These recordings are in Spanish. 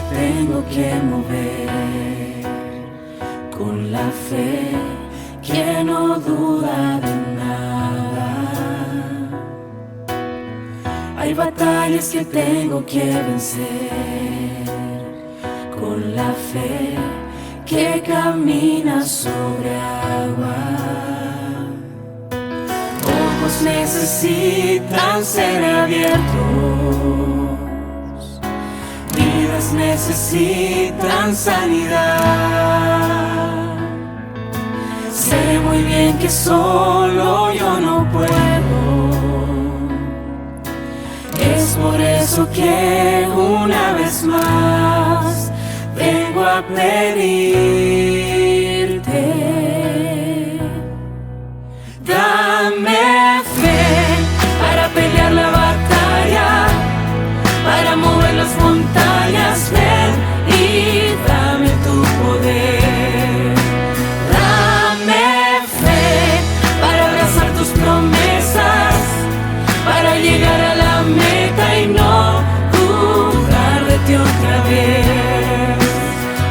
tengo que mover con la fe que no duda de nada. Hay batallas que tengo que vencer con la fe que camina sobre agua. Ojos necesitan ser abiertos, vidas necesitan sanidad. Sé muy bien que solo yo no puedo. Es por eso que una vez más vengo a pedirte. Dame fe para pelear la batalla, para mover las montañas. Ven y dame tu poder. Dame fe para abrazar tus promesas, para llegar a la meta y no dudar de ti otra vez,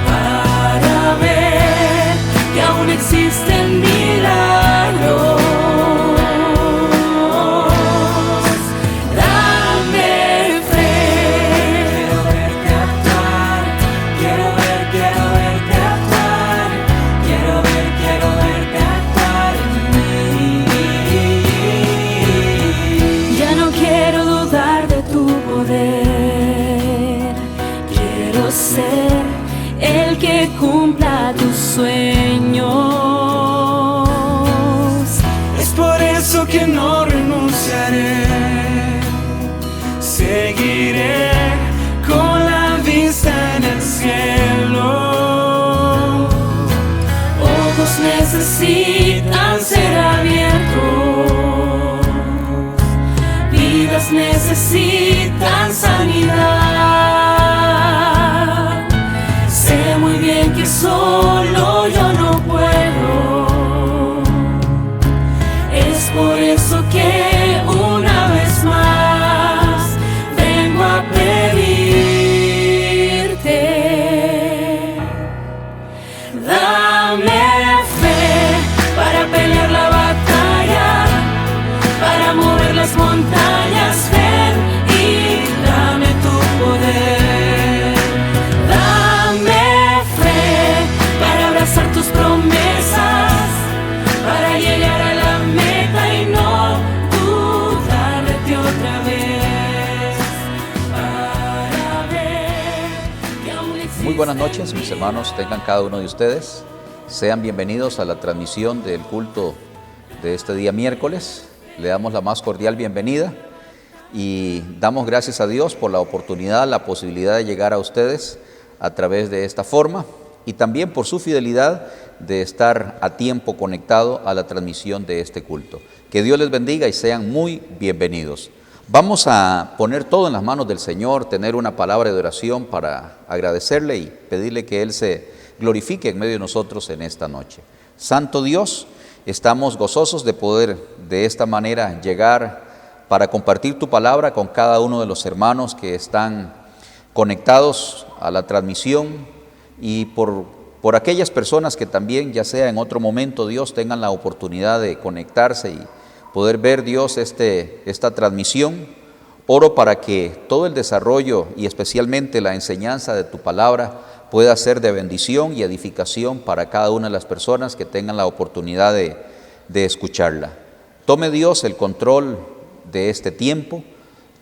para ver que aún existen milagros. Dame fe. Quiero verte actuar, quiero verte actuar, quiero verte actuar en mí. Ya no quiero dudar de tu poder, quiero ser el que cumpla tus sueños. Es por eso que no renunciaré, seguiré con la vista en el cielo. Ojos necesitan ser abiertos, vidas necesitan sanidad. Sé muy bien que solo yo no puedo. Es por eso que una vez más vengo a pedirte. Dame fe para pelear la batalla, para mover las montañas. Ven y dame tu poder. Dame fe para abrazar tus promesas, para llegar a la meta y no dudar de ti otra vez, para ver que aún existe. Muy buenas noches, mis hermanos, tengan cada uno de ustedes. Sean bienvenidos a la transmisión del culto de este día miércoles. Le damos la más cordial bienvenida y damos gracias a Dios por la oportunidad, la posibilidad de llegar a ustedes a través de esta forma y también por su fidelidad de estar a tiempo conectado a la transmisión de este culto. Que Dios les bendiga y sean muy bienvenidos. Vamos a poner todo en las manos del Señor, tener una palabra de oración para agradecerle y pedirle que Él se glorifique en medio de nosotros en esta noche. Santo Dios, estamos gozosos de poder de esta manera llegar para compartir tu palabra con cada uno de los hermanos que están conectados a la transmisión y por aquellas personas que también, ya sea en otro momento, Dios, tengan la oportunidad de conectarse y poder ver, Dios, esta transmisión. Oro para que todo el desarrollo y especialmente la enseñanza de tu palabra pueda ser de bendición y edificación para cada una de las personas que tengan la oportunidad de escucharla. Tome, Dios, el control de este tiempo,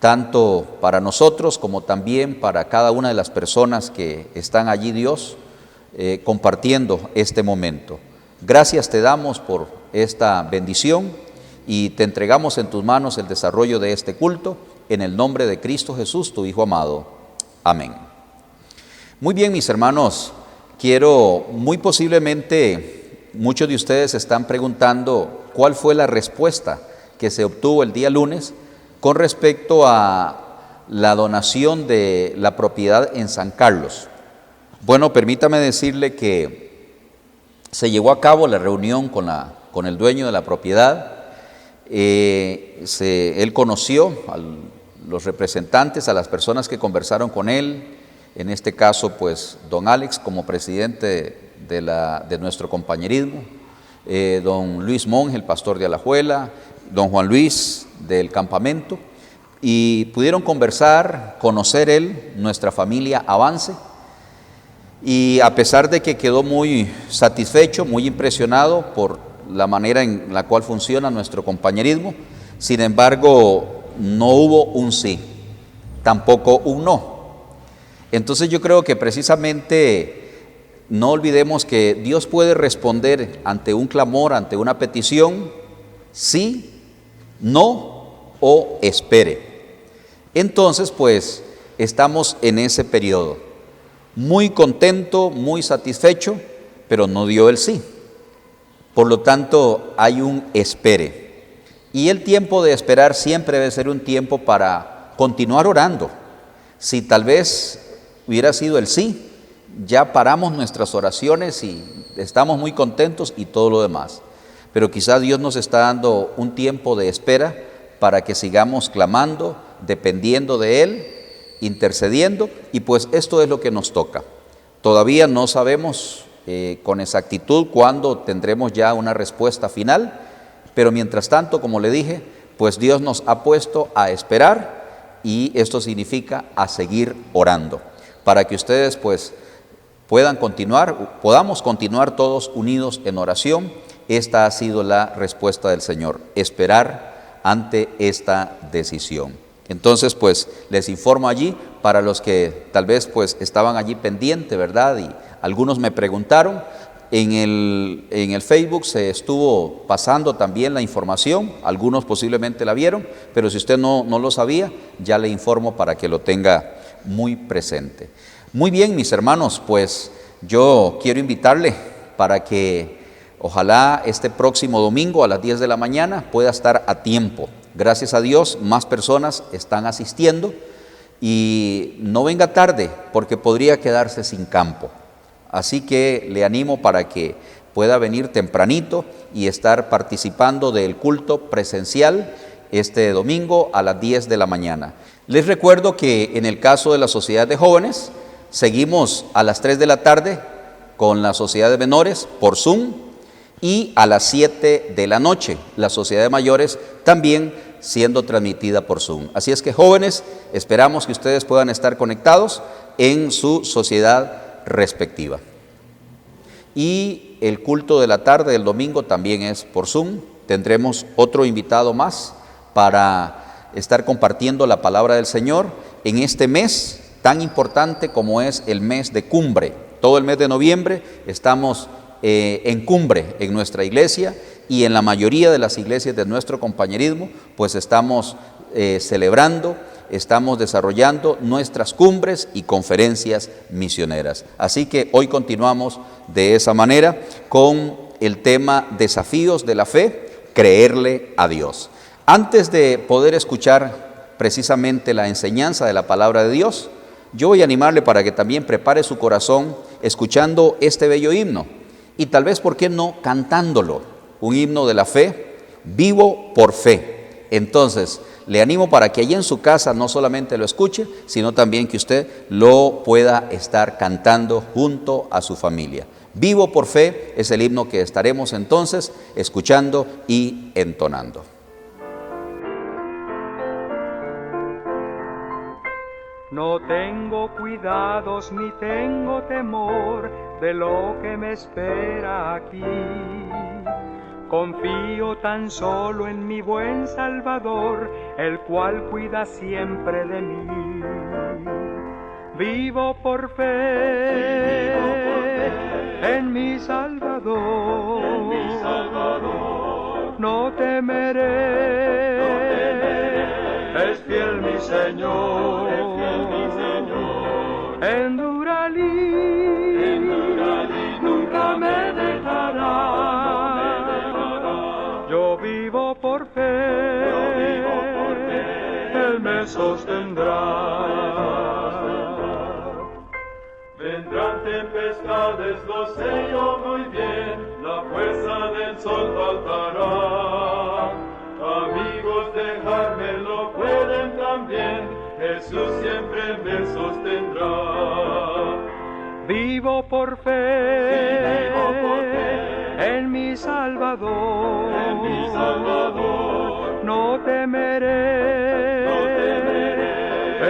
tanto para nosotros como también para cada una de las personas que están allí, Dios, compartiendo este momento. Gracias te damos por esta bendición y te entregamos en tus manos el desarrollo de este culto, en el nombre de Cristo Jesús, tu Hijo amado. Amén. Muy bien, mis hermanos, muy posiblemente muchos de ustedes están preguntando cuál fue la respuesta que se obtuvo el día lunes con respecto a la donación de la propiedad en San Carlos. Bueno, permítame decirle que se llevó a cabo la reunión con el dueño de la propiedad. Él conoció a los representantes, a las personas que conversaron con él, en este caso pues don Alex como presidente de nuestro compañerismo, don Luis Monge, el pastor de Alajuela, don Juan Luis del campamento, y pudieron conversar, conocer él, nuestra familia Avance, y a pesar de que quedó muy satisfecho, muy impresionado por la manera en la cual funciona nuestro compañerismo, sin embargo no hubo un sí, tampoco un no. Entonces yo creo que precisamente no olvidemos que Dios puede responder ante un clamor, ante una petición, sí, no o espere. Entonces pues estamos en ese periodo, muy contento, muy satisfecho, pero no dio el sí. Por lo tanto hay un espere. Y el tiempo de esperar siempre debe ser un tiempo para continuar orando. Si tal vez hubiera sido el sí, ya paramos nuestras oraciones y estamos muy contentos y todo lo demás. Pero quizás Dios nos está dando un tiempo de espera para que sigamos clamando, dependiendo de Él, intercediendo, y pues esto es lo que nos toca. Todavía no sabemos con exactitud cuándo tendremos ya una respuesta final, pero mientras tanto, como le dije, pues Dios nos ha puesto a esperar, y esto significa a seguir orando, para que ustedes pues podamos continuar todos unidos en oración. Esta ha sido la respuesta del Señor, esperar ante esta decisión. Entonces pues les informo allí, para los que tal vez pues estaban allí pendientes, ¿verdad? Y algunos me preguntaron, en el Facebook se estuvo pasando también la información, algunos posiblemente la vieron, pero si usted no lo sabía, ya le informo para que lo tenga muy presente. Muy bien, mis hermanos, pues yo quiero invitarle para que ojalá este próximo domingo a las 10 de la mañana pueda estar a tiempo. Gracias a Dios, más personas están asistiendo, y no venga tarde porque podría quedarse sin campo. Así que le animo para que pueda venir tempranito y estar participando del culto presencial este domingo a las 10 de la mañana. Les recuerdo que en el caso de la Sociedad de Jóvenes, seguimos a las 3 de la tarde con la Sociedad de Menores por Zoom, y a las 7 de la noche la Sociedad de Mayores también siendo transmitida por Zoom. Así es que jóvenes, esperamos que ustedes puedan estar conectados en su sociedad respectiva. Y el culto de la tarde del domingo también es por Zoom. Tendremos otro invitado más para estar compartiendo la palabra del Señor en este mes tan importante como es el mes de cumbre. Todo el mes de noviembre estamos en cumbre en nuestra iglesia, y en la mayoría de las iglesias de nuestro compañerismo pues estamos celebrando, estamos desarrollando nuestras cumbres y conferencias misioneras. Así que hoy continuamos de esa manera con el tema desafíos de la fe, creerle a Dios. Antes de poder escuchar precisamente la enseñanza de la palabra de Dios, yo voy a animarle para que también prepare su corazón escuchando este bello himno, y tal vez, ¿por qué no?, cantándolo, un himno de la fe, vivo por fe. Entonces, le animo para que allí en su casa no solamente lo escuche, sino también que usted lo pueda estar cantando junto a su familia. Vivo por fe es el himno que estaremos entonces escuchando y entonando. No tengo cuidados ni tengo temor de lo que me espera aquí. Confío tan solo en mi buen Salvador, el cual cuida siempre de mí. Vivo por fe, en mi Salvador, no temeré, es fiel mi Señor. En Duralí nunca me dejará. Yo vivo por fe, Él me sostendrá. Vendrán tempestades, lo sé yo muy bien, la fuerza del sol faltará. Amigos, dejármelo pueden también, Jesús siempre me sostendrá. Vivo por fe, en mi Salvador, no temeré,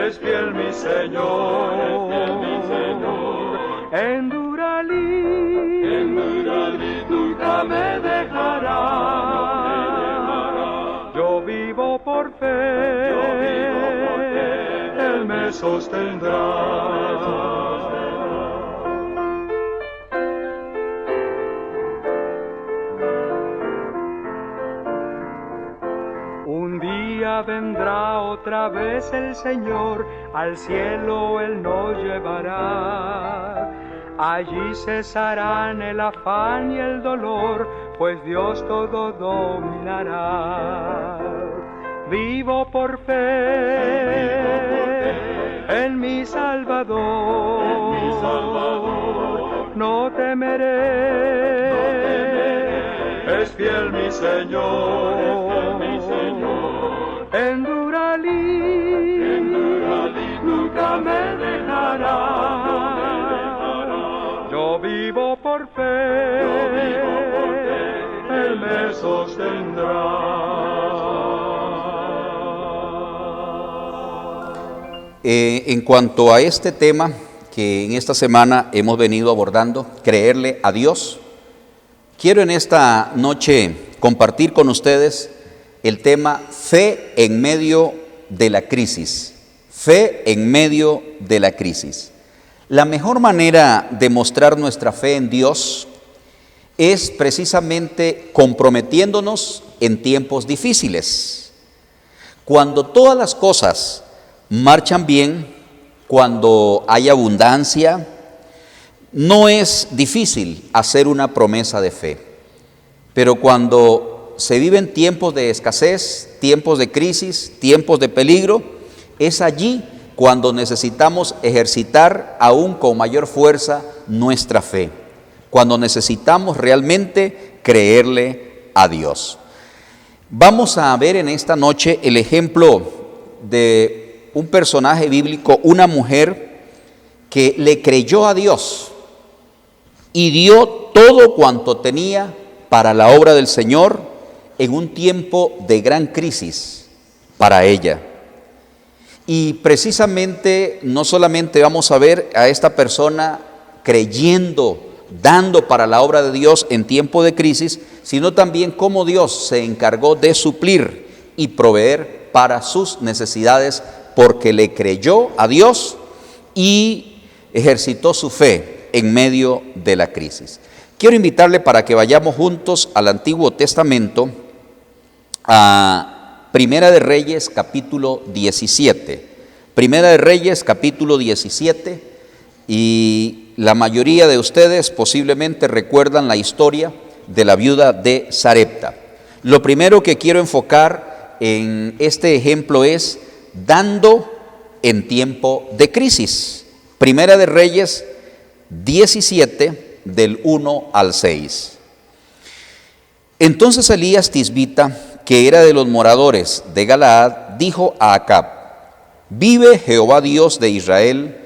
es fiel mi Señor, en Duralí nunca me dejará. Yo vivo por fe, Él me sostendrá. Un día vendrá otra vez el Señor, al cielo Él nos llevará. Allí cesarán el afán y el dolor, pues Dios todo dominará. Vivo por fe, en mi Salvador, no temeré, es fiel mi Señor, en Duralí nunca me dejará. Yo vivo por fe, Él me sostendrá. En cuanto a este tema que en esta semana hemos venido abordando, creerle a Dios, quiero en esta noche compartir con ustedes el tema fe en medio de la crisis. Fe en medio de la crisis. La mejor manera de mostrar nuestra fe en Dios es precisamente comprometiéndonos en tiempos difíciles. Cuando todas las cosas marchan bien, cuando hay abundancia, no es difícil hacer una promesa de fe. Pero cuando se viven tiempos de escasez, tiempos de crisis, tiempos de peligro, es allí cuando necesitamos ejercitar aún con mayor fuerza nuestra fe, cuando necesitamos realmente creerle a Dios. Vamos a ver en esta noche el ejemplo de un personaje bíblico, una mujer que le creyó a Dios y dio todo cuanto tenía para la obra del Señor en un tiempo de gran crisis para ella. Y precisamente no solamente vamos a ver a esta persona creyendo, dando para la obra de Dios en tiempo de crisis, sino también cómo Dios se encargó de suplir y proveer para sus necesidades, porque le creyó a Dios y ejercitó su fe en medio de la crisis. Quiero invitarle para que vayamos juntos al Antiguo Testamento, a Primera de Reyes, capítulo 17. Primera de Reyes, capítulo 17, y la mayoría de ustedes posiblemente recuerdan la historia de la viuda de Sarepta. Lo primero que quiero enfocar en este ejemplo es dando en tiempo de crisis. Primera de Reyes 17, del 1 al 6. Entonces Elías Tisbita, que era de los moradores de Galaad, dijo a Acab: vive Jehová Dios de Israel,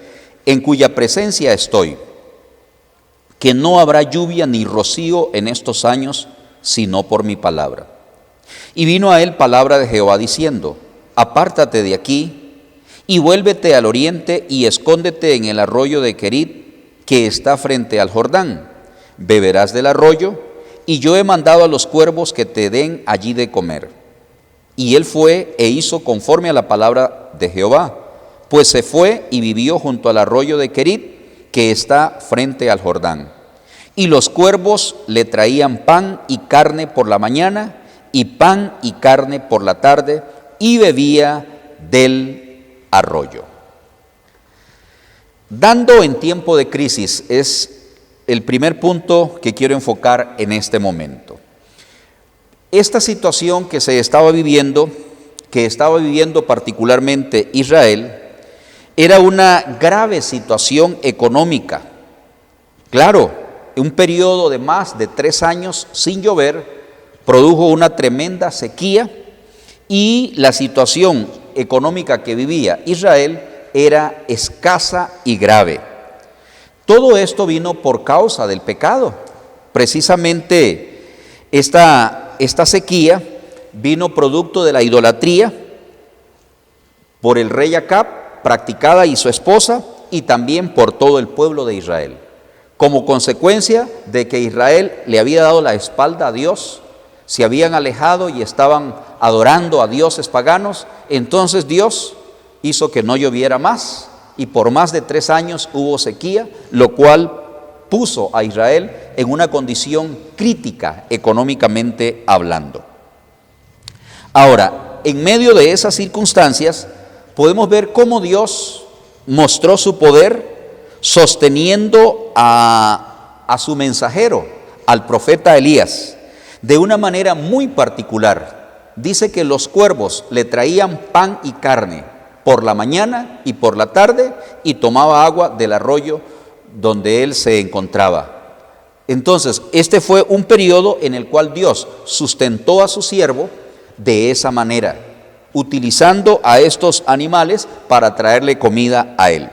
en cuya presencia estoy, que no habrá lluvia ni rocío en estos años, sino por mi palabra. Y vino a él palabra de Jehová diciendo: apártate de aquí y vuélvete al oriente y escóndete en el arroyo de Querit, que está frente al Jordán. Beberás del arroyo, y yo he mandado a los cuervos que te den allí de comer. Y él fue e hizo conforme a la palabra de Jehová, pues se fue y vivió junto al arroyo de Querit, que está frente al Jordán. Y los cuervos le traían pan y carne por la mañana, y pan y carne por la tarde, y bebía del arroyo. Dando en tiempo de crisis es el primer punto que quiero enfocar en este momento. Esta situación que se estaba viviendo, particularmente Israel, era una grave situación económica. Claro, un periodo de más de 3 años sin llover produjo una tremenda sequía, y la situación económica que vivía Israel era escasa y grave. Todo esto vino por causa del pecado. Precisamente esta sequía vino producto de la idolatría por el rey Acab, practicada y su esposa, y también por todo el pueblo de Israel. Como consecuencia de que Israel le había dado la espalda a Dios, se habían alejado y estaban adorando a dioses paganos, entonces Dios hizo que no lloviera más, y por más de 3 años hubo sequía, lo cual puso a Israel en una condición crítica económicamente hablando. Ahora, en medio de esas circunstancias, podemos ver cómo Dios mostró su poder sosteniendo a su mensajero, al profeta Elías, de una manera muy particular. Dice que los cuervos le traían pan y carne por la mañana y por la tarde, y tomaba agua del arroyo donde él se encontraba. Entonces, este fue un periodo en el cual Dios sustentó a su siervo de esa manera, utilizando a estos animales para traerle comida a él.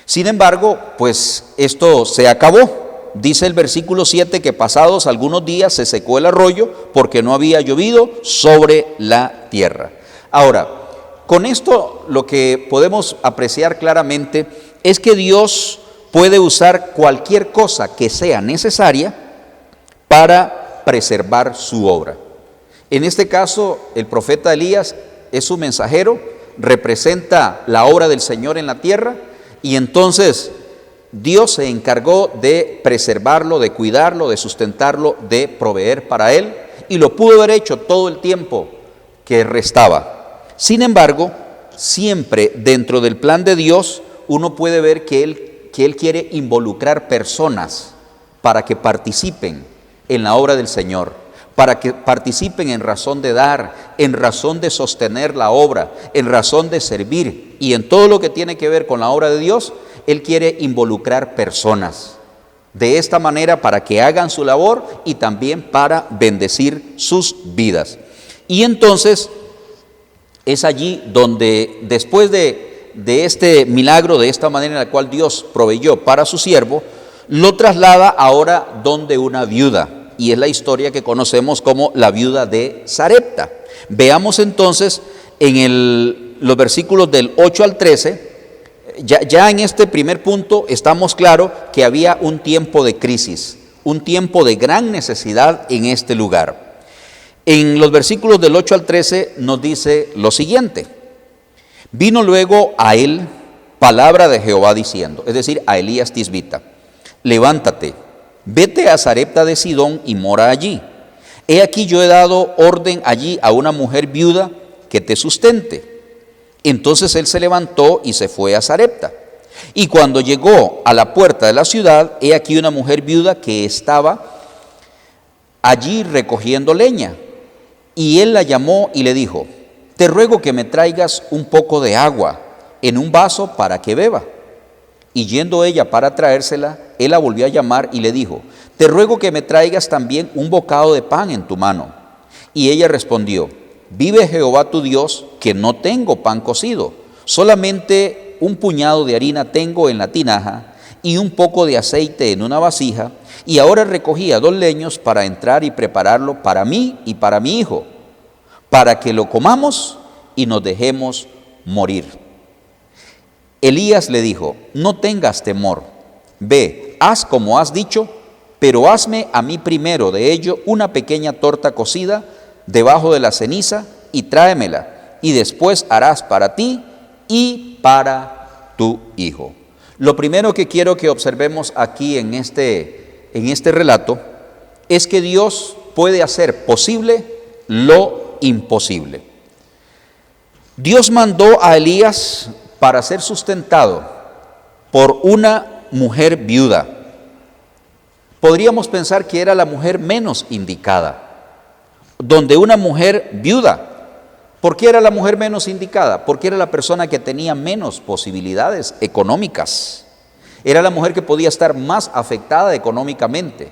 Sin embargo, pues esto se acabó. Dice el versículo 7 que pasados algunos días se secó el arroyo porque no había llovido sobre la tierra. Ahora, con esto lo que podemos apreciar claramente es que Dios puede usar cualquier cosa que sea necesaria para preservar su obra. En este caso, el profeta Elías es su mensajero, representa la obra del Señor en la tierra, y entonces Dios se encargó de preservarlo, de cuidarlo, de sustentarlo, de proveer para él, y lo pudo haber hecho todo el tiempo que restaba. Sin embargo, siempre dentro del plan de Dios, uno puede ver que Él quiere involucrar personas para que participen en la obra del Señor, para que participen en razón de dar, en razón de sostener la obra, en razón de servir, y en todo lo que tiene que ver con la obra de Dios, Él quiere involucrar personas. De esta manera, para que hagan su labor y también para bendecir sus vidas. Y entonces, es allí donde después de este milagro, de esta manera en la cual Dios proveyó para su siervo, lo traslada ahora donde una viuda, y es la historia que conocemos como la viuda de Sarepta. Veamos entonces en los versículos del 8 al 13, ya en este primer punto estamos claros que había un tiempo de crisis, un tiempo de gran necesidad en este lugar. En los versículos del 8 al 13 nos dice lo siguiente: vino luego a él palabra de Jehová diciendo, es decir, a Elías Tisbita, levántate, vete a Sarepta de Sidón y mora allí. He aquí yo he dado orden allí a una mujer viuda que te sustente. Entonces él se levantó y se fue a Sarepta. Y cuando llegó a la puerta de la ciudad, he aquí una mujer viuda que estaba allí recogiendo leña. Y él la llamó y le dijo, te ruego que me traigas un poco de agua en un vaso para que beba. Y yendo ella para traérsela, él la volvió a llamar y le dijo, te ruego que me traigas también un bocado de pan en tu mano. Y ella respondió, vive Jehová tu Dios, que no tengo pan cocido, solamente un puñado de harina tengo en la tinaja y un poco de aceite en una vasija, y ahora recogía 2 leños para entrar y prepararlo para mí y para mi hijo, para que lo comamos y nos dejemos morir. Elías le dijo, no tengas temor, ve, haz como has dicho, pero hazme a mí primero de ello una pequeña torta cocida debajo de la ceniza y tráemela, y después harás para ti y para tu hijo. Lo primero que quiero que observemos aquí en este relato es que Dios puede hacer posible lo imposible. Dios mandó a Elías para ser sustentado por una mujer viuda. Podríamos pensar que era la mujer menos indicada, donde una mujer viuda. ¿Por qué era la mujer menos indicada? Porque era la persona que tenía menos posibilidades económicas. Era la mujer que podía estar más afectada económicamente,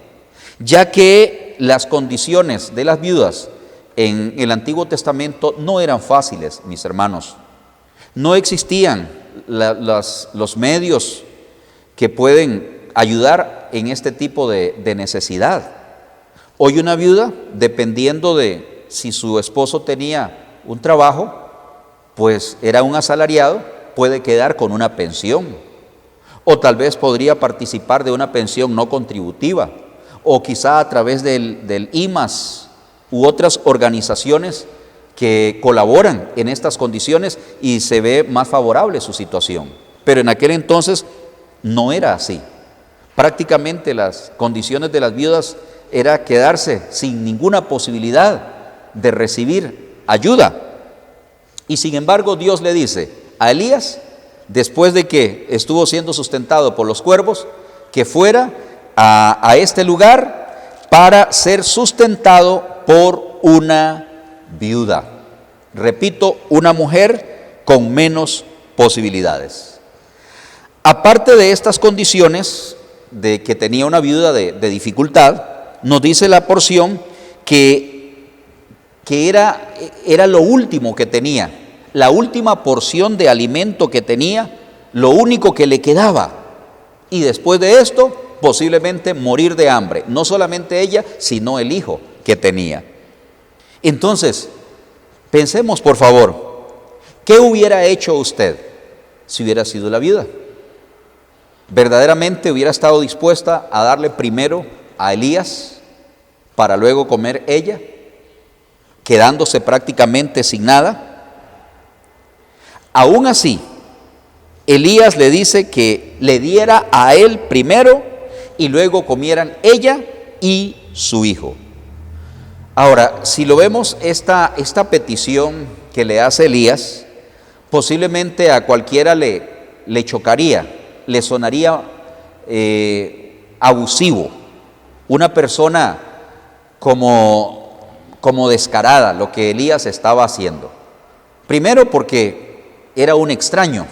ya que las condiciones de las viudas en el Antiguo Testamento no eran fáciles, mis hermanos. No existían los medios que pueden ayudar en este tipo de necesidad. Hoy una viuda, dependiendo de si su esposo tenía un trabajo, pues era un asalariado, puede quedar con una pensión. O tal vez podría participar de una pensión no contributiva, o quizá a través del IMAS u otras organizaciones que colaboran en estas condiciones y se ve más favorable su situación. Pero en aquel entonces no era así. Prácticamente las condiciones de las viudas era quedarse sin ninguna posibilidad de recibir ayuda. Y sin embargo Dios le dice a Elías, después de que estuvo siendo sustentado por los cuervos, que fuera a este lugar para ser sustentado por una viuda. Repito, una mujer con menos posibilidades. Aparte de estas condiciones de que tenía una viuda de dificultad, nos dice la porción que era lo último que tenía, la última porción de alimento que tenía, lo único que le quedaba. Y después de esto, posiblemente morir de hambre, no solamente ella, sino el hijo que tenía. Entonces, pensemos por favor, ¿qué hubiera hecho usted si hubiera sido la viuda? ¿Verdaderamente hubiera estado dispuesta a darle primero a Elías para luego comer ella, quedándose prácticamente sin nada? Aún así, Elías le dice que le diera a él primero y luego comieran ella y su hijo. Ahora, si lo vemos, esta petición que le hace Elías, posiblemente a cualquiera le chocaría, le sonaría abusivo, una persona como descarada, lo que Elías estaba haciendo. Primero porque era un extraño,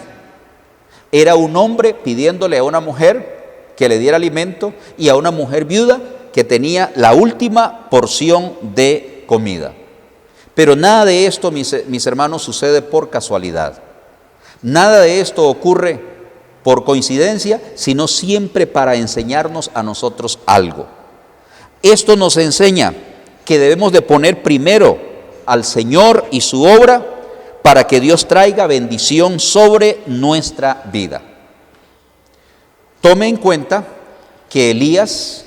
era un hombre pidiéndole a una mujer que le diera alimento y a una mujer viuda que tenía la última porción de comida. Pero nada de esto, mis hermanos, sucede por casualidad. Nada de esto ocurre por coincidencia, sino siempre para enseñarnos a nosotros algo. Esto nos enseña que debemos de poner primero al Señor y su obra para que Dios traiga bendición sobre nuestra vida. Tome en cuenta que Elías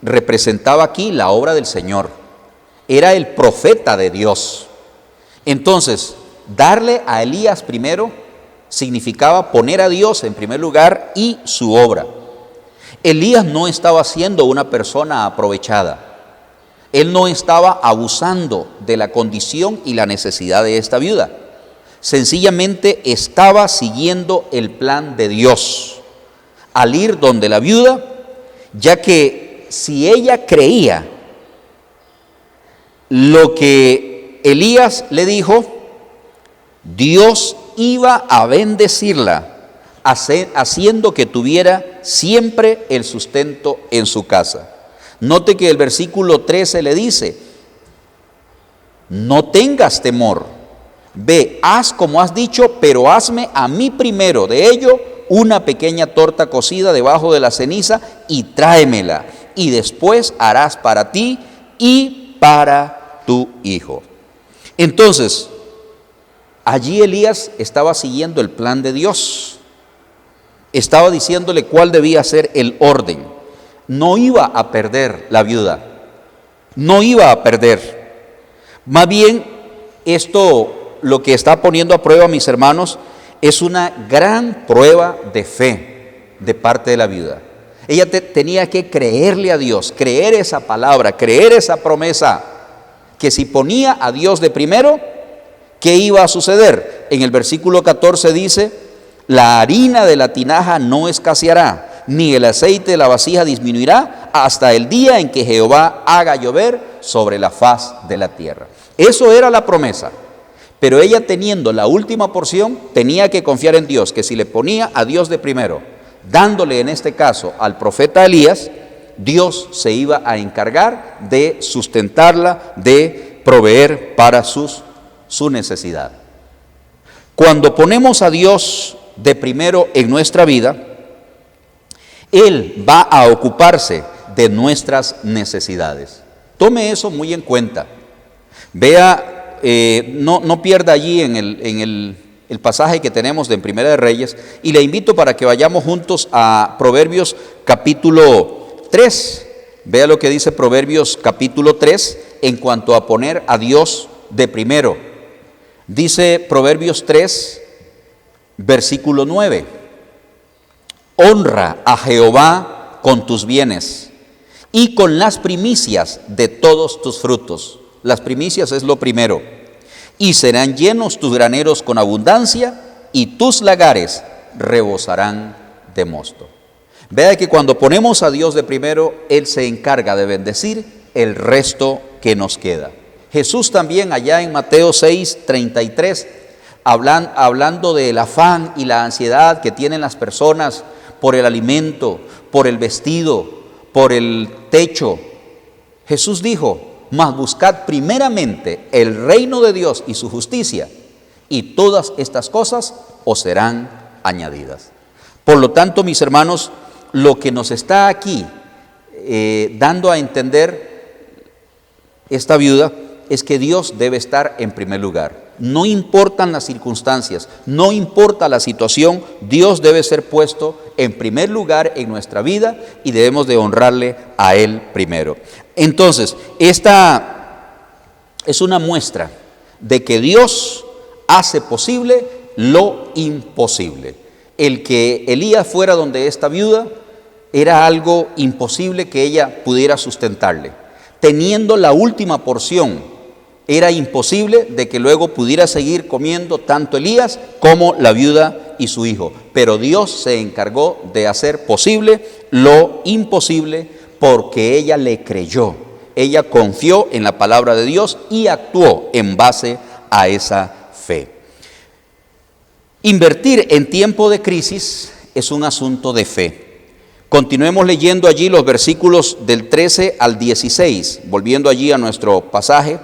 representaba aquí la obra del Señor. Era el profeta de Dios. Entonces, darle a Elías primero significaba poner a Dios en primer lugar y su obra. Elías no estaba siendo una persona aprovechada. Él no estaba abusando de la condición y la necesidad de esta viuda. Sencillamente estaba siguiendo el plan de Dios al ir donde la viuda, ya que si ella creía lo que Elías le dijo, Dios iba a bendecirla, haciendo que tuviera siempre el sustento en su casa. Note que el versículo 13 le dice: no tengas temor, ve, haz como has dicho, pero hazme a mí primero de ello una pequeña torta cocida debajo de la ceniza y tráemela, y después harás para ti y para tu hijo. Entonces, allí Elías estaba siguiendo el plan de Dios, estaba diciéndole cuál debía ser el orden. No iba a perder la viuda, no iba a perder. Más bien, esto lo que está poniendo a prueba, mis hermanos, es una gran prueba de fe de parte de la viuda. Ella tenía que creerle a Dios, creer esa palabra, creer esa promesa, que si ponía a Dios de primero, ¿qué iba a suceder? En el versículo 14 dice: la harina de la tinaja no escaseará, ni el aceite de la vasija disminuirá, hasta el día en que Jehová haga llover sobre la faz de la tierra. Eso era la promesa. Pero ella, teniendo la última porción, tenía que confiar en Dios, que si le ponía a Dios de primero, dándole en este caso al profeta Elías, Dios se iba a encargar de sustentarla, de proveer para su necesidad. Cuando ponemos a Dios de primero en nuestra vida, Él va a ocuparse de nuestras necesidades. Tome eso muy en cuenta. Vea, no pierda allí en el pasaje que tenemos de Primera de Reyes, y le invito para que vayamos juntos a Proverbios capítulo 3. Vea lo que dice Proverbios capítulo 3 en cuanto a poner a Dios de primero. Dice Proverbios 3, versículo 9: honra a Jehová con tus bienes y con las primicias de todos tus frutos. Las primicias es lo primero. Y serán llenos tus graneros con abundancia, y tus lagares rebosarán de mosto. Vea que cuando ponemos a Dios de primero, Él se encarga de bendecir el resto que nos queda. Jesús también allá en Mateo 6:33, hablando del afán y la ansiedad que tienen las personas por el alimento, por el vestido, por el techo, Jesús dijo: mas buscad primeramente el reino de Dios y su justicia, y todas estas cosas os serán añadidas. Por lo tanto, mis hermanos, lo que nos está aquí dando a entender esta viuda es que Dios debe estar en primer lugar. No importan las circunstancias, no importa la situación, Dios debe ser puesto en primer lugar en nuestra vida y debemos de honrarle a Él primero. Entonces, esta es una muestra de que Dios hace posible lo imposible. El que Elías fuera donde esta viuda era algo imposible que ella pudiera sustentarle. Teniendo la última porción, era imposible de que luego pudiera seguir comiendo tanto Elías como la viuda y su hijo. Pero Dios se encargó de hacer posible lo imposible porque ella le creyó. Ella confió en la palabra de Dios y actuó en base a esa fe. Invertir en tiempo de crisis es un asunto de fe. Continuemos leyendo allí los versículos del 13 al 16, volviendo allí a nuestro pasaje.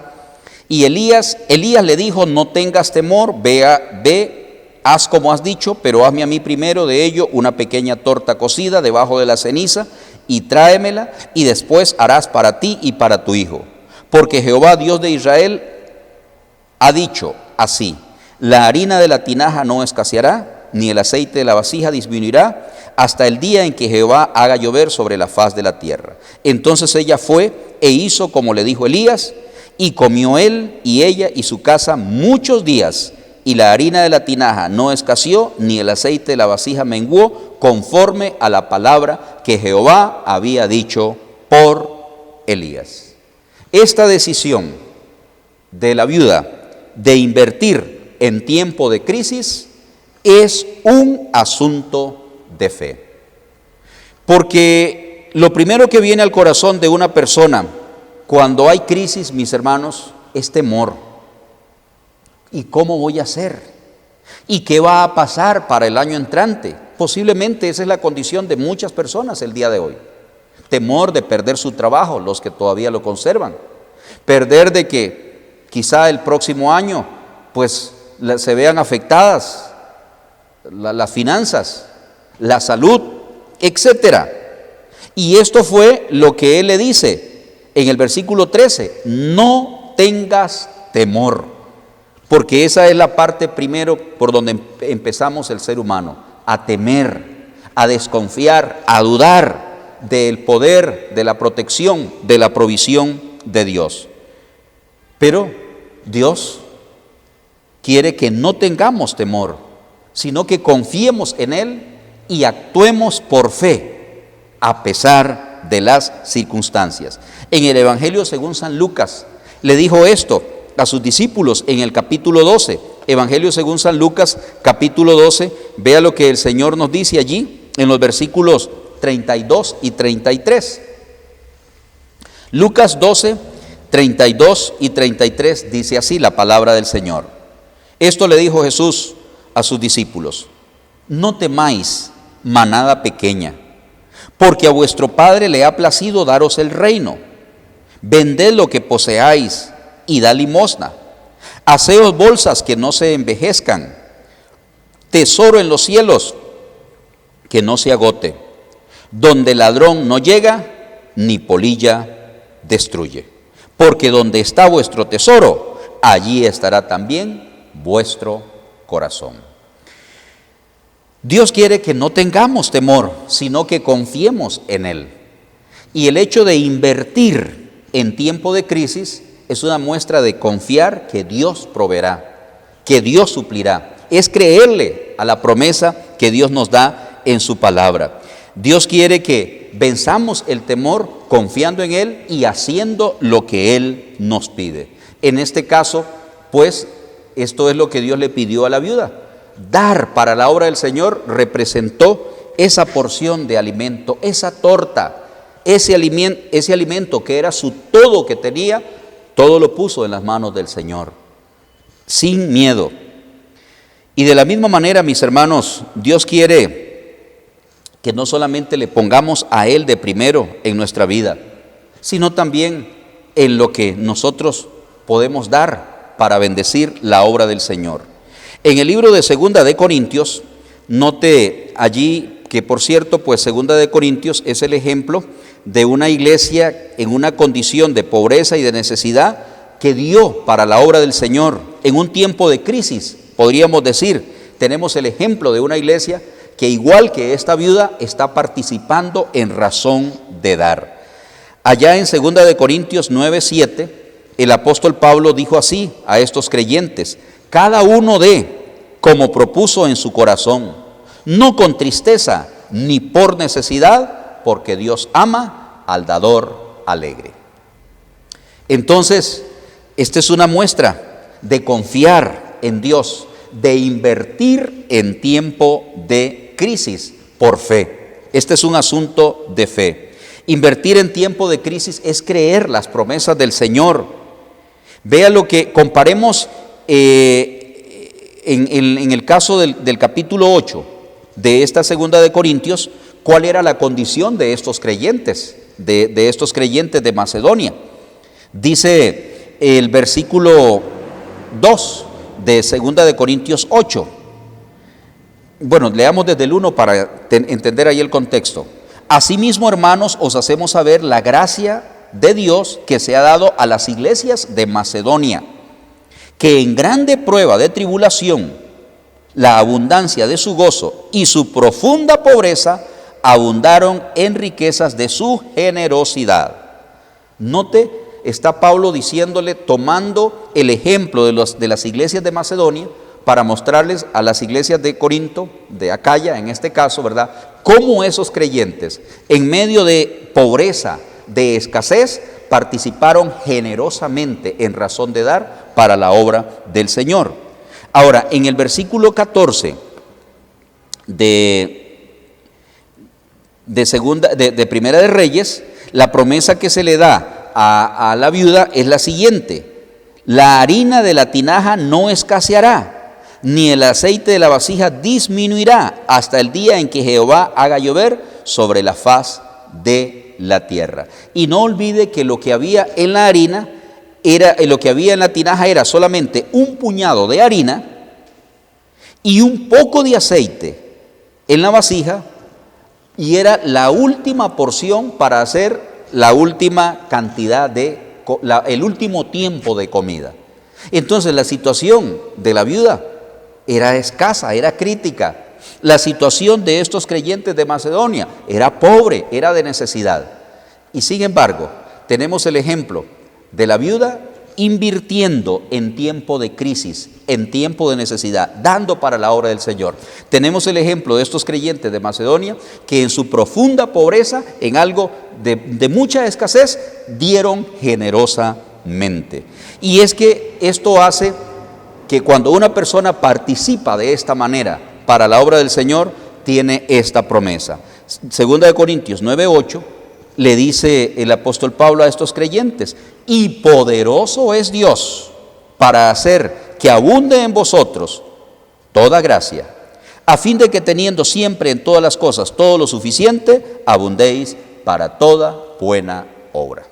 Y Elías le dijo: no tengas temor, ve, haz como has dicho, pero hazme a mí primero de ello una pequeña torta cocida debajo de la ceniza, y tráemela, y después harás para ti y para tu hijo. Porque Jehová, Dios de Israel, ha dicho así: la harina de la tinaja no escaseará, ni el aceite de la vasija disminuirá, hasta el día en que Jehová haga llover sobre la faz de la tierra. Entonces ella fue e hizo como le dijo Elías, y comió él y ella y su casa muchos días, y la harina de la tinaja no escaseó, ni el aceite de la vasija menguó, conforme a la palabra que Jehová había dicho por Elías. Esta decisión de la viuda de invertir en tiempo de crisis es un asunto de fe. Porque lo primero que viene al corazón de una persona cuando hay crisis, mis hermanos, es temor. ¿Y cómo voy a hacer? ¿Y qué va a pasar para el año entrante? Posiblemente esa es la condición de muchas personas el día de hoy. Temor de perder su trabajo, los que todavía lo conservan. Perder de que quizá el próximo año pues se vean afectadas las finanzas, la salud, etcétera. Y esto fue lo que él le dice en el versículo 13: no tengas temor, porque esa es la parte primero por donde empezamos el ser humano, a temer, a desconfiar, a dudar del poder, de la protección, de la provisión de Dios. Pero Dios quiere que no tengamos temor, sino que confiemos en Él y actuemos por fe, a pesar de las circunstancias. En el Evangelio según San Lucas le dijo esto a sus discípulos en el capítulo 12. Evangelio según San Lucas, capítulo 12, vea lo que el Señor nos dice allí en los versículos 32 y 33. Lucas 12, 32 y 33 dice así la palabra del Señor. Esto le dijo Jesús a sus discípulos: no temáis, manada pequeña, porque a vuestro Padre le ha placido daros el reino. Vended lo que poseáis y da limosna. Haceos bolsas que no se envejezcan tesoro en los cielos que no se agote, donde ladrón no llega, ni polilla destruye. Porque donde está vuestro tesoro, allí estará también vuestro corazón. Dios quiere que no tengamos temor, sino que confiemos en Él. Y el hecho de invertir en tiempo de crisis es una muestra de confiar que Dios proveerá, que Dios suplirá. Es creerle a la promesa que Dios nos da en su palabra. Dios quiere que venzamos el temor confiando en Él y haciendo lo que Él nos pide. En este caso, pues, esto es lo que Dios le pidió a la viuda. Dar para la obra del Señor representó esa porción de alimento, esa torta, ese alimento que era su todo que tenía, todo lo puso en las manos del Señor, sin miedo. Y de la misma manera, mis hermanos, Dios quiere que no solamente le pongamos a Él de primero en nuestra vida, sino también en lo que nosotros podemos dar para bendecir la obra del Señor. En el libro de Segunda de Corintios, note allí que, por cierto, pues Segunda de Corintios es el ejemplo de una iglesia en una condición de pobreza y de necesidad que dio para la obra del Señor en un tiempo de crisis. Podríamos decir, tenemos el ejemplo de una iglesia que, igual que esta viuda, está participando en razón de dar. Allá en 2 de Corintios 9:7, el apóstol Pablo dijo así a estos creyentes: cada uno dé como propuso en su corazón, no con tristeza ni por necesidad, porque Dios ama al dador alegre. Entonces, esta es una muestra de confiar en Dios, de invertir en tiempo de crisis por fe. Este es un asunto de fe. Invertir en tiempo de crisis es creer las promesas del Señor. Vea lo que comparemos en el caso del capítulo 8 de esta Segunda de Corintios, cuál era la condición de estos creyentes, de estos creyentes de Macedonia. Dice el versículo 2 de Segunda de Corintios 8. Bueno, leamos desde el 1 para entender ahí el contexto. Asimismo, hermanos, os hacemos saber la gracia de Dios que se ha dado a las iglesias de Macedonia, que en grande prueba de tribulación, la abundancia de su gozo y su profunda pobreza abundaron en riquezas de su generosidad. Note, está Pablo diciéndole, tomando el ejemplo de las iglesias de Macedonia, para mostrarles a las iglesias de Corinto, de Acaya en este caso, ¿verdad?, cómo esos creyentes, en medio de pobreza, de escasez, participaron generosamente en razón de dar para la obra del Señor. Ahora, en el versículo 14 de Primera de Reyes, la promesa que se le da a la viuda es la siguiente: la harina de la tinaja no escaseará, ni el aceite de la vasija disminuirá hasta el día en que Jehová haga llover sobre la faz de la tierra. Y no olvide que lo que había en la harina lo que había en la tinaja era solamente un puñado de harina y un poco de aceite en la vasija, y era la última porción para hacer la última cantidad el último tiempo de comida. Entonces la situación de la viuda era escasa, era crítica. La situación de estos creyentes de Macedonia era pobre, era de necesidad. Y sin embargo, tenemos el ejemplo de la viuda invirtiendo en tiempo de crisis, en tiempo de necesidad, dando para la obra del Señor. Tenemos el ejemplo de estos creyentes de Macedonia que en su profunda pobreza, en algo de mucha escasez, dieron generosamente. Y es que esto hace que cuando una persona participa de esta manera para la obra del Señor, tiene esta promesa. Segunda de Corintios 9:8 le dice el apóstol Pablo a estos creyentes: y poderoso es Dios para hacer que abunde en vosotros toda gracia, a fin de que teniendo siempre en todas las cosas todo lo suficiente, abundéis para toda buena obra.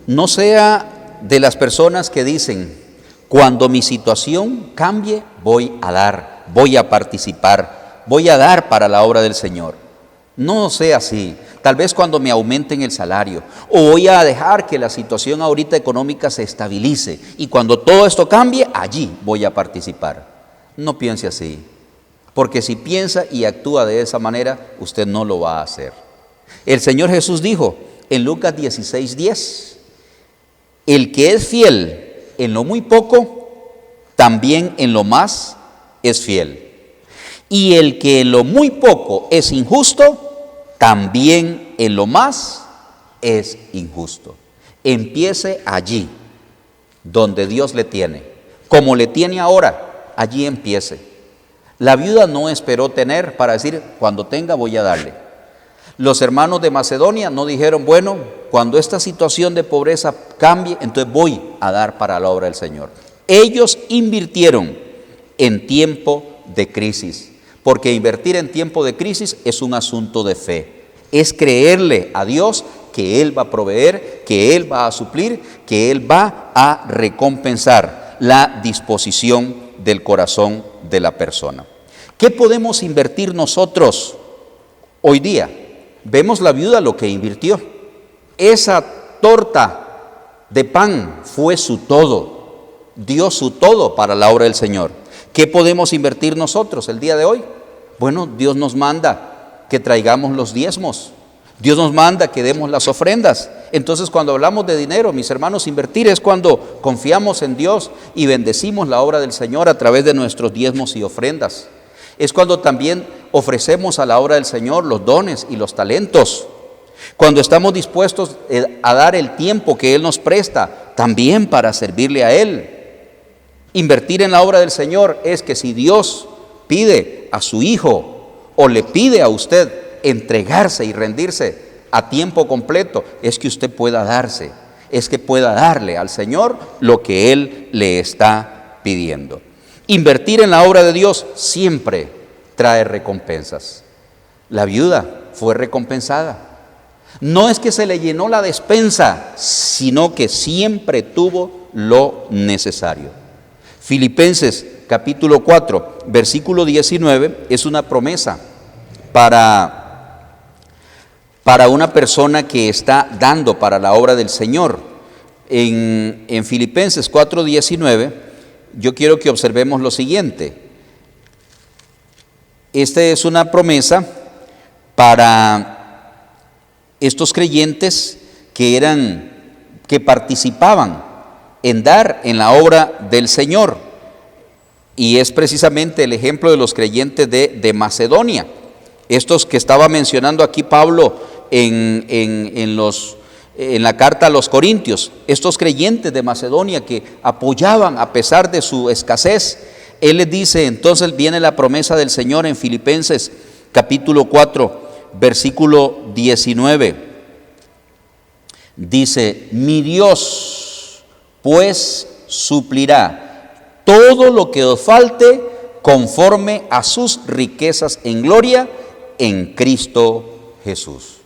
No sea de las personas que dicen: Cuando mi situación cambie, voy a dar, voy a participar, voy a dar para la obra del Señor. No sea así. Tal vez cuando me aumenten el salario, o voy a dejar que la situación ahorita económica se estabilice, y cuando todo esto cambie, allí voy a participar. No piense así, porque si piensa y actúa de esa manera, usted no lo va a hacer. El Señor Jesús dijo en Lucas 16:10, el que es fiel en lo muy poco, también en lo más es fiel. Y el que en lo muy poco es injusto, también en lo más es injusto. Empiece allí, donde Dios le tiene. Como le tiene ahora, allí empiece. La viuda no esperó tener para decir, cuando tenga voy a darle. Los hermanos de Macedonia no dijeron, bueno, cuando esta situación de pobreza cambie, entonces voy a dar para la obra del Señor. Ellos invirtieron en tiempo de crisis, porque invertir en tiempo de crisis es un asunto de fe. Es creerle a Dios que Él va a proveer, que Él va a suplir, que Él va a recompensar la disposición del corazón de la persona. ¿Qué podemos invertir nosotros hoy día? Vemos la viuda lo que invirtió. Esa torta de pan fue su todo. Dio su todo para la obra del Señor. ¿Qué podemos invertir nosotros el día de hoy? Bueno, Dios nos manda que traigamos los diezmos. Dios nos manda que demos las ofrendas. Entonces, cuando hablamos de dinero, mis hermanos, invertir es cuando confiamos en Dios y bendecimos la obra del Señor a través de nuestros diezmos y ofrendas. Es cuando también ofrecemos a la obra del Señor los dones y los talentos. Cuando estamos dispuestos a dar el tiempo que Él nos presta, también para servirle a Él. Invertir en la obra del Señor es que si Dios pide a su Hijo o le pide a usted entregarse y rendirse a tiempo completo, es que usted pueda darse, es que pueda darle al Señor lo que Él le está pidiendo. Invertir en la obra de Dios siempre trae recompensas. La viuda fue recompensada. No es que se le llenó la despensa, sino que siempre tuvo lo necesario. Filipenses capítulo 4, versículo 19 es una promesa para una persona que está dando para la obra del Señor. En Filipenses 4, 19, yo quiero que observemos lo siguiente. Esta es una promesa para estos creyentes que participaban en dar en la obra del Señor. Y es precisamente el ejemplo de los creyentes de Macedonia. Estos que estaba mencionando aquí Pablo en la carta a los Corintios, estos creyentes de Macedonia que apoyaban a pesar de su escasez. Él les dice, entonces viene la promesa del Señor en Filipenses capítulo 4, versículo 19. Dice, mi Dios pues suplirá todo lo que os falte conforme a sus riquezas en gloria en Cristo Jesús.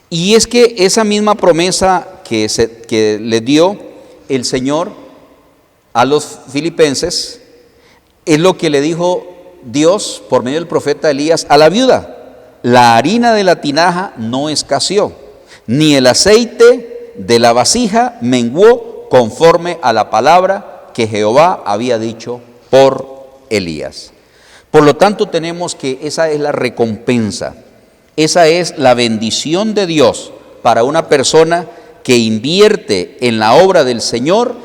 Y es que esa misma promesa que le dio el Señor a los filipenses es lo que le dijo Dios por medio del profeta Elías a la viuda. La harina de la tinaja no escaseó, ni el aceite de la vasija menguó conforme a la palabra que Jehová había dicho por Elías. Por lo tanto, tenemos que esa es la recompensa. Esa es la bendición de Dios para una persona que invierte en la obra del Señor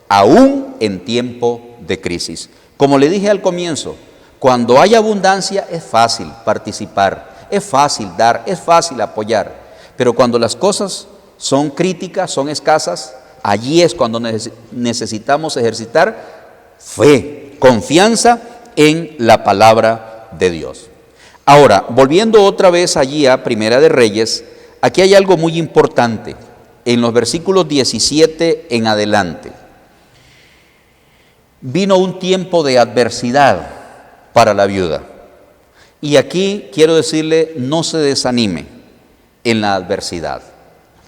aún en tiempo de crisis. Como le dije al comienzo, cuando hay abundancia es fácil participar, es fácil dar, es fácil apoyar. Pero cuando las cosas son críticas, son escasas, allí es cuando necesitamos ejercitar fe, confianza en la palabra de Dios. Ahora, volviendo otra vez allí a Primera de Reyes, aquí hay algo muy importante, en los versículos 17 en adelante. Vino un tiempo de adversidad para la viuda. Y aquí quiero decirle, no se desanime en la adversidad.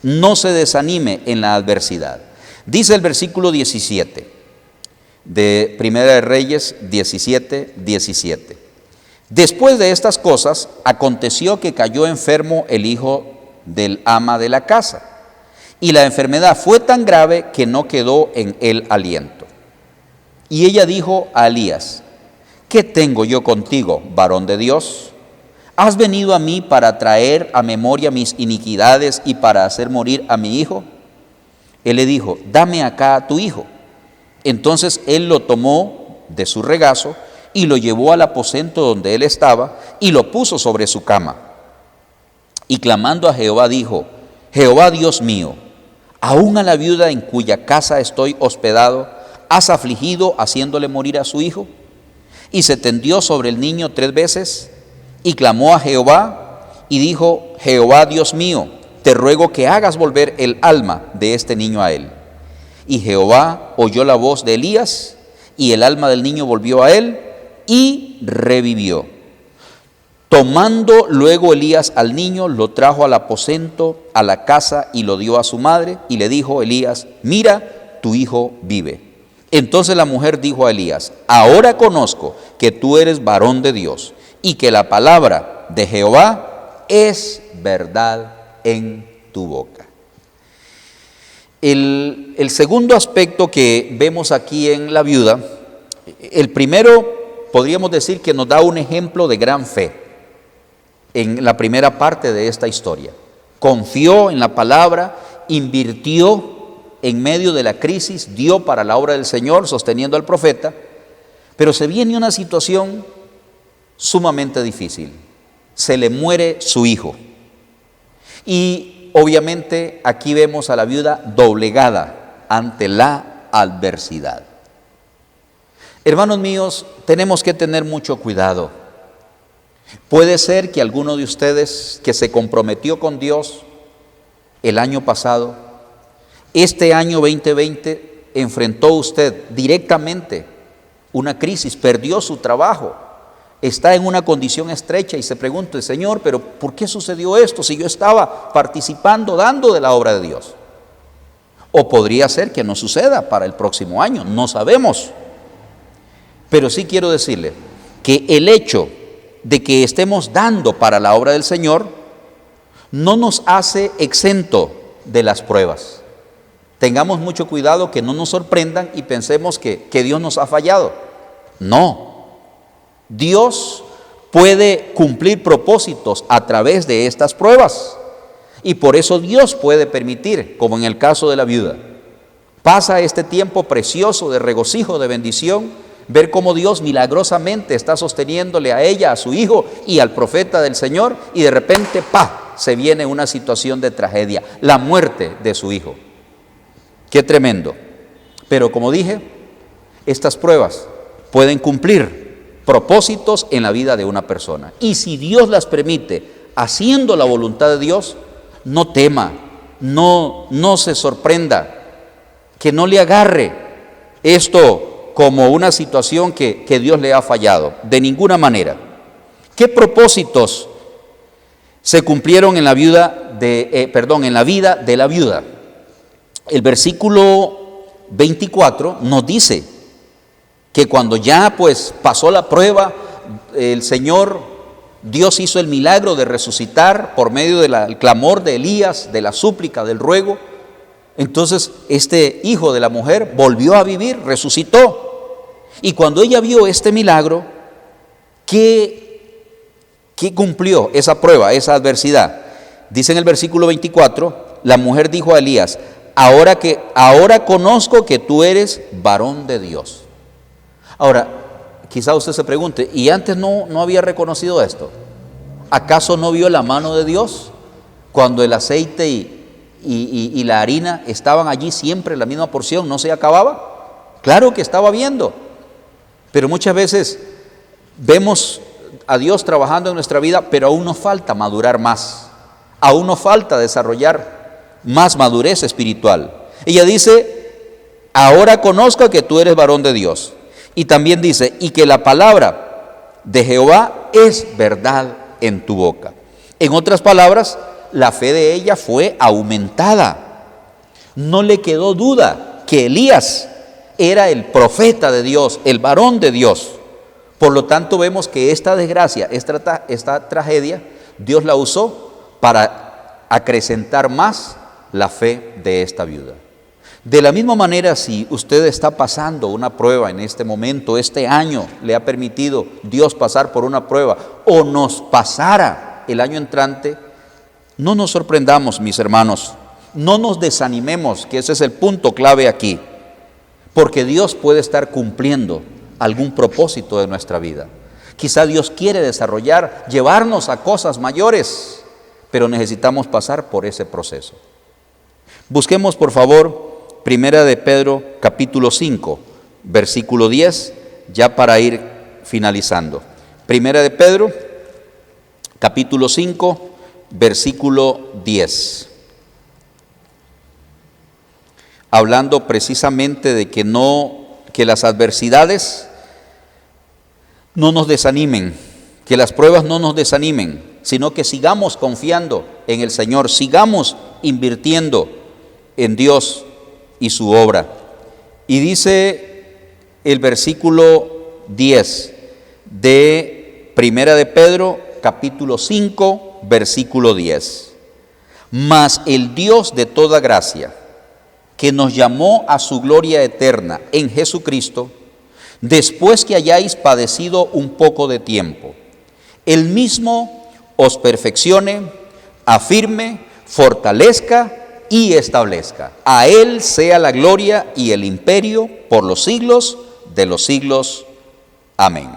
No se desanime en la adversidad. Dice el versículo 17, de Primera de Reyes 17:17. Después de estas cosas, aconteció que cayó enfermo el hijo del ama de la casa, y la enfermedad fue tan grave que no quedó en él aliento. Y ella dijo a Elías: ¿qué tengo yo contigo, varón de Dios? ¿Has venido a mí para traer a memoria mis iniquidades y para hacer morir a mi hijo? Él le dijo: dame acá a tu hijo. Entonces él lo tomó de su regazo y lo llevó al aposento donde él estaba y lo puso sobre su cama. Y clamando a Jehová dijo: Jehová Dios mío, aún a la viuda en cuya casa estoy hospedado, ¿has afligido haciéndole morir a su hijo? Y se tendió sobre el niño 3 veces y clamó a Jehová y dijo: Jehová Dios mío, te ruego que hagas volver el alma de este niño a él. Y Jehová oyó la voz de Elías, y el alma del niño volvió a él, y revivió. Tomando luego Elías al niño, lo trajo al aposento, a la casa, y lo dio a su madre, y le dijo Elías: mira, tu hijo vive. Entonces la mujer dijo a Elías: ahora conozco que tú eres varón de Dios, y que la palabra de Jehová es verdad en tu boca. El segundo aspecto que vemos aquí en la viuda, el primero podríamos decir que nos da un ejemplo de gran fe en la primera parte de esta historia. Confió en la palabra, invirtió en medio de la crisis, dio para la obra del Señor sosteniendo al profeta, pero se viene una situación sumamente difícil. Se le muere su hijo. Y obviamente aquí vemos a la viuda doblegada ante la adversidad. Hermanos míos, tenemos que tener mucho cuidado. Puede ser que alguno de ustedes que se comprometió con Dios el año pasado, este año 2020, enfrentó usted directamente una crisis, perdió su trabajo, está en una condición estrecha y se pregunta: Señor, pero ¿por qué sucedió esto si yo estaba participando, dando de la obra de Dios? O podría ser que no suceda para el próximo año, no sabemos. Pero sí quiero decirle que el hecho de que estemos dando para la obra del Señor no nos hace exento de las pruebas. Tengamos mucho cuidado que no nos sorprendan y pensemos que Dios nos ha fallado. No. Dios puede cumplir propósitos a través de estas pruebas, y por eso Dios puede permitir, como en el caso de la viuda, pasa este tiempo precioso de regocijo, de bendición, ver cómo Dios milagrosamente está sosteniéndole a ella, a su hijo y al profeta del Señor, y de repente se viene una situación de tragedia, la muerte de su hijo. Qué tremendo. Pero como dije, estas pruebas pueden cumplir propósitos en la vida de una persona. Y si Dios las permite, haciendo la voluntad de Dios, no tema, no se sorprenda, que no le agarre esto como una situación que Dios le ha fallado, de ninguna manera. ¿Qué propósitos se cumplieron en la vida de la viuda? El versículo 24 nos dice que cuando ya pasó la prueba, el Señor, Dios hizo el milagro de resucitar por medio del clamor de Elías, de la súplica, del ruego. Entonces este hijo de la mujer volvió a vivir, resucitó. Y cuando ella vio este milagro, ¿qué cumplió esa prueba, esa adversidad? Dice en el versículo 24, la mujer dijo a Elías: ahora conozco que tú eres varón de Dios. Ahora, quizá usted se pregunte: ¿y antes no había reconocido esto? ¿Acaso no vio la mano de Dios cuando el aceite y la harina estaban allí siempre en la misma porción, no se acababa? Claro que estaba viendo, pero muchas veces vemos a Dios trabajando en nuestra vida, pero aún nos falta madurar más, aún nos falta desarrollar más madurez espiritual. Ella dice: ahora conozco que tú eres varón de Dios. Y también dice: y que la palabra de Jehová es verdad en tu boca. En otras palabras, la fe de ella fue aumentada. No le quedó duda que Elías era el profeta de Dios, el varón de Dios. Por lo tanto, vemos que esta desgracia, esta tragedia, Dios la usó para acrecentar más la fe de esta viuda. De la misma manera, si usted está pasando una prueba en este momento, este año le ha permitido Dios pasar por una prueba, o nos pasara el año entrante, no nos sorprendamos, mis hermanos, no nos desanimemos, que ese es el punto clave aquí, porque Dios puede estar cumpliendo algún propósito de nuestra vida. Quizá Dios quiere desarrollar, llevarnos a cosas mayores, pero necesitamos pasar por ese proceso. Busquemos, por favor, Primera de Pedro, capítulo 5, versículo 10, ya para ir finalizando. Primera de Pedro, capítulo 5, versículo 10. Hablando precisamente de que las adversidades no nos desanimen, que las pruebas no nos desanimen, sino que sigamos confiando en el Señor, sigamos invirtiendo en Dios y su obra. Y dice el versículo 10 de Primera de Pedro, capítulo 5, versículo 10. Mas el Dios de toda gracia, que nos llamó a su gloria eterna en Jesucristo, después que hayáis padecido un poco de tiempo, Él mismo os perfeccione, afirme, fortalezca y establezca. A Él sea la gloria y el imperio por los siglos de los siglos. Amén.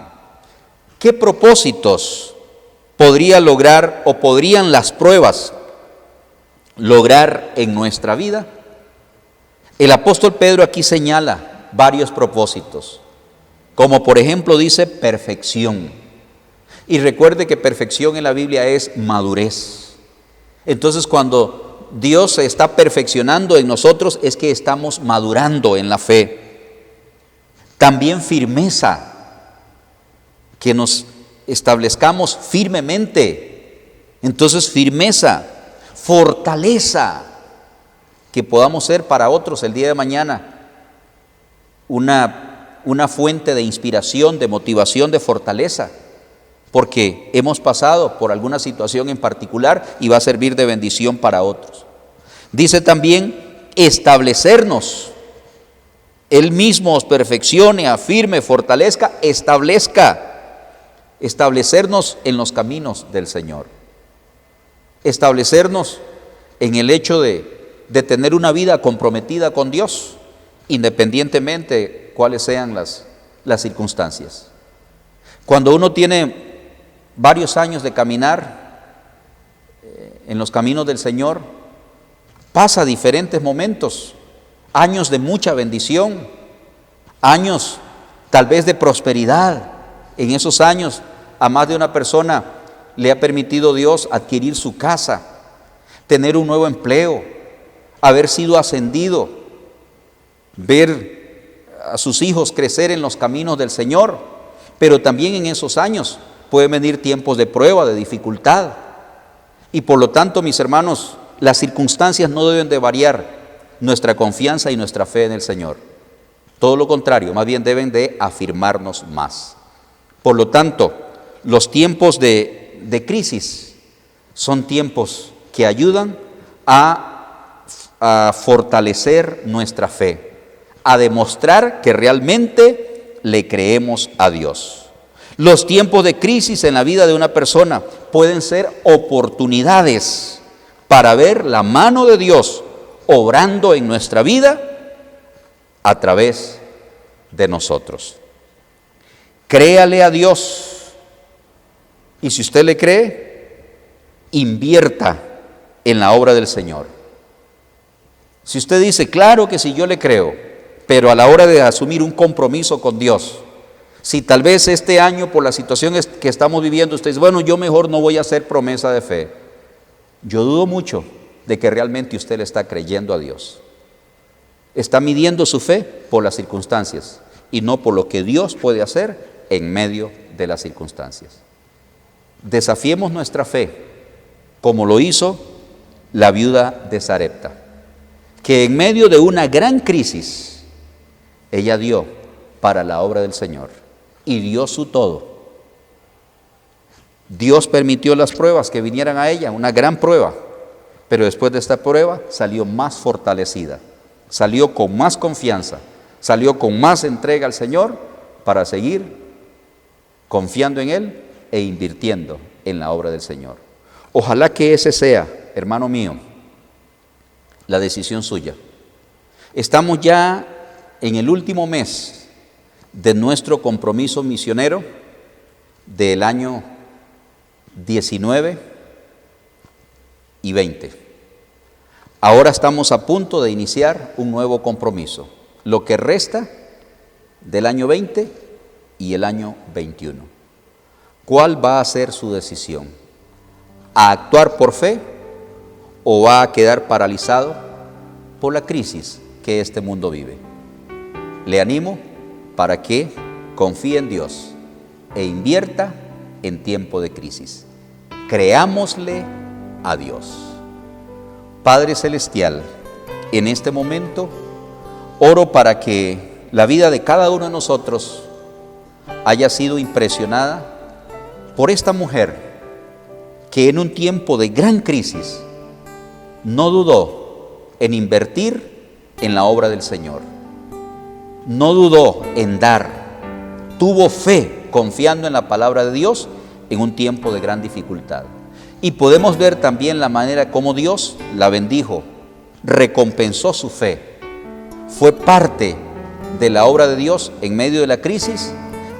¿Qué propósitos podría lograr o podrían las pruebas lograr en nuestra vida? El apóstol Pedro aquí señala varios propósitos, como por ejemplo dice perfección. Y recuerde que perfección en la Biblia es madurez. Entonces, cuando Dios se está perfeccionando en nosotros, es que estamos madurando en la fe. También firmeza, que nos establezcamos firmemente. Entonces, firmeza, fortaleza, que podamos ser para otros el día de mañana una fuente de inspiración, de motivación, de fortaleza, porque hemos pasado por alguna situación en particular y va a servir de bendición para otros. Dice también establecernos. Él mismo os perfeccione, afirme, fortalezca, establecernos en los caminos del Señor. Establecernos en el hecho de tener una vida comprometida con Dios, independientemente cuáles sean las circunstancias. Cuando uno tiene varios años de caminar en los caminos del Señor, pasa diferentes momentos, años de mucha bendición, años tal vez de prosperidad. En esos años a más de una persona le ha permitido Dios adquirir su casa, tener un nuevo empleo, haber sido ascendido, ver a sus hijos crecer en los caminos del Señor. Pero también en esos años pueden venir tiempos de prueba, de dificultad. Y por lo tanto, mis hermanos, las circunstancias no deben de variar nuestra confianza y nuestra fe en el Señor. Todo lo contrario, más bien deben de afirmarnos más. Por lo tanto, los tiempos de crisis son tiempos que ayudan a fortalecer nuestra fe, a demostrar que realmente le creemos a Dios. Los tiempos de crisis en la vida de una persona pueden ser oportunidades para ver la mano de Dios obrando en nuestra vida a través de nosotros. Créale a Dios, y si usted le cree, invierta en la obra del Señor. Si usted dice, claro que sí, yo le creo, pero a la hora de asumir un compromiso con Dios, si tal vez este año por la situación que estamos viviendo, usted dice, bueno, yo mejor no voy a hacer promesa de fe. Yo dudo mucho de que realmente usted le está creyendo a Dios. Está midiendo su fe por las circunstancias y no por lo que Dios puede hacer en medio de las circunstancias. Desafiemos nuestra fe, como lo hizo la viuda de Sarepta, que en medio de una gran crisis ella dio para la obra del Señor y dio su todo. Dios permitió las pruebas que vinieran a ella, una gran prueba, pero después de esta prueba salió más fortalecida, salió con más confianza, salió con más entrega al Señor para seguir confiando en Él e invirtiendo en la obra del Señor. Ojalá que ese sea, hermano mío, la decisión suya. Estamos ya en el último mes de nuestro compromiso misionero del año 19 y 20. Ahora estamos a punto de iniciar un nuevo compromiso, lo que resta del año 20 y el año 21. ¿Cuál va a ser su decisión? ¿A actuar por fe o va a quedar paralizado por la crisis que este mundo vive? Le animo para que confíe en Dios e invierta en tiempo de crisis. Creámosle a Dios. Padre Celestial, en este momento oro para que la vida de cada uno de nosotros haya sido impresionada por esta mujer que en un tiempo de gran crisis no dudó en invertir en la obra del Señor, no dudó en dar, tuvo fe confiando en la palabra de Dios en un tiempo de gran dificultad. Y podemos ver también la manera como Dios la bendijo, recompensó su fe, fue parte de la obra de Dios en medio de la crisis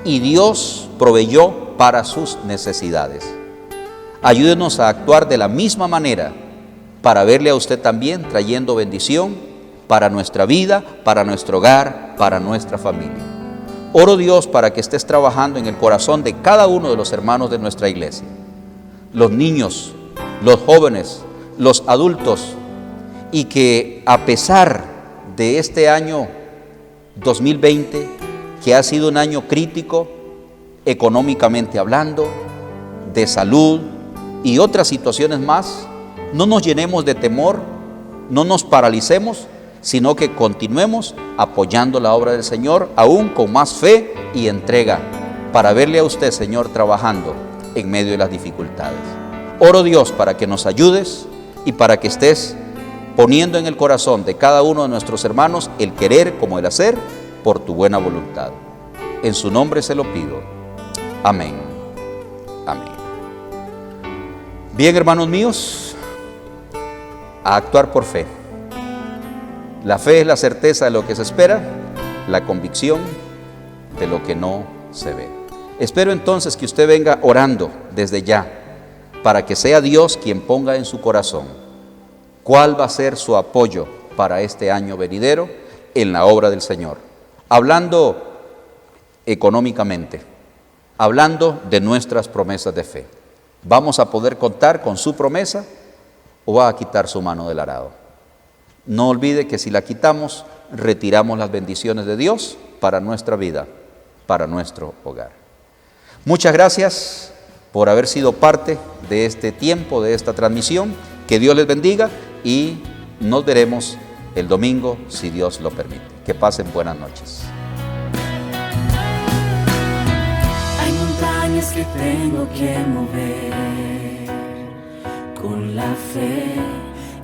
y Dios proveyó para sus necesidades. Ayúdenos a actuar de la misma manera para verle a usted también trayendo bendición para nuestra vida, para nuestro hogar, para nuestra familia. Oro, Dios, para que estés trabajando en el corazón de cada uno de los hermanos de nuestra iglesia, los niños, los jóvenes, los adultos, y que a pesar de este año 2020, que ha sido un año crítico, económicamente hablando, de salud y otras situaciones más, no nos llenemos de temor, no nos paralicemos, sino que continuemos apoyando la obra del Señor, aún con más fe y entrega, para verle a usted, Señor, trabajando en medio de las dificultades. Oro, Dios, para que nos ayudes y para que estés poniendo en el corazón de cada uno de nuestros hermanos el querer como el hacer por tu buena voluntad. En su nombre se lo pido. Amén. Amén. Bien, hermanos míos, a actuar por fe. La fe es la certeza de lo que se espera, la convicción de lo que no se ve. Espero entonces que usted venga orando desde ya, para que sea Dios quien ponga en su corazón cuál va a ser su apoyo para este año venidero en la obra del Señor. Hablando económicamente, hablando de nuestras promesas de fe. ¿Vamos a poder contar con su promesa o va a quitar su mano del arado? No olvide que si la quitamos, retiramos las bendiciones de Dios para nuestra vida, para nuestro hogar. Muchas gracias por haber sido parte de este tiempo, de esta transmisión. Que Dios les bendiga y nos veremos el domingo, si Dios lo permite. Que pasen buenas noches. Hay montañas que tengo que mover con la fe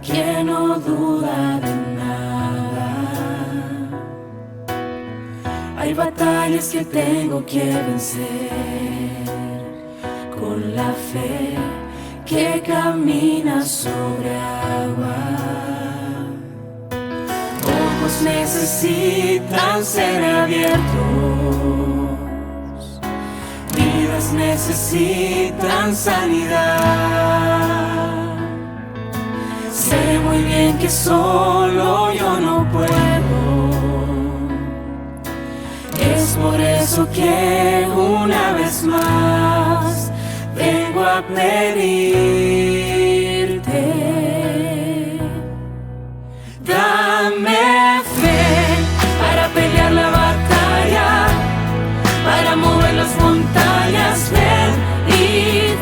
que no duda de nada. Hay batallas que tengo que vencer con la fe que camina sobre agua. Ojos necesitan ser abiertos, vidas necesitan sanidad. Sé muy bien que solo yo no puedo. Es por eso que una vez más vengo a pedirte. Dame fe para pelear la batalla, para mover las montañas. Ven y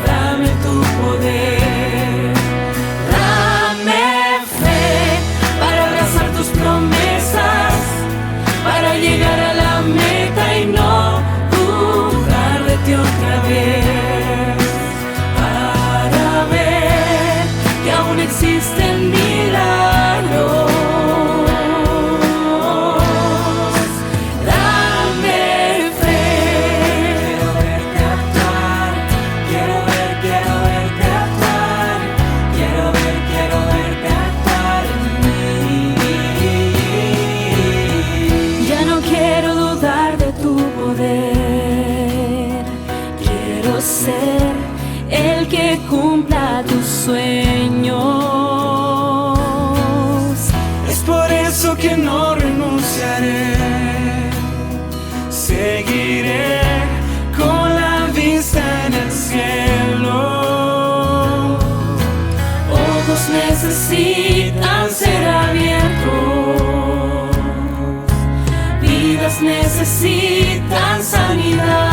dame tu poder. Dame fe para abrazar tus promesas, para llegar a existen milagros. Dame fe. Quiero verte actuar, quiero verte actuar, quiero verte actuar en mí. Ya no quiero dudar de tu poder, quiero ser el que cumpla tus sueños. Es por eso que no renunciaré, seguiré con la vista en el cielo. Ojos necesitan ser abiertos, vidas necesitan sanidad.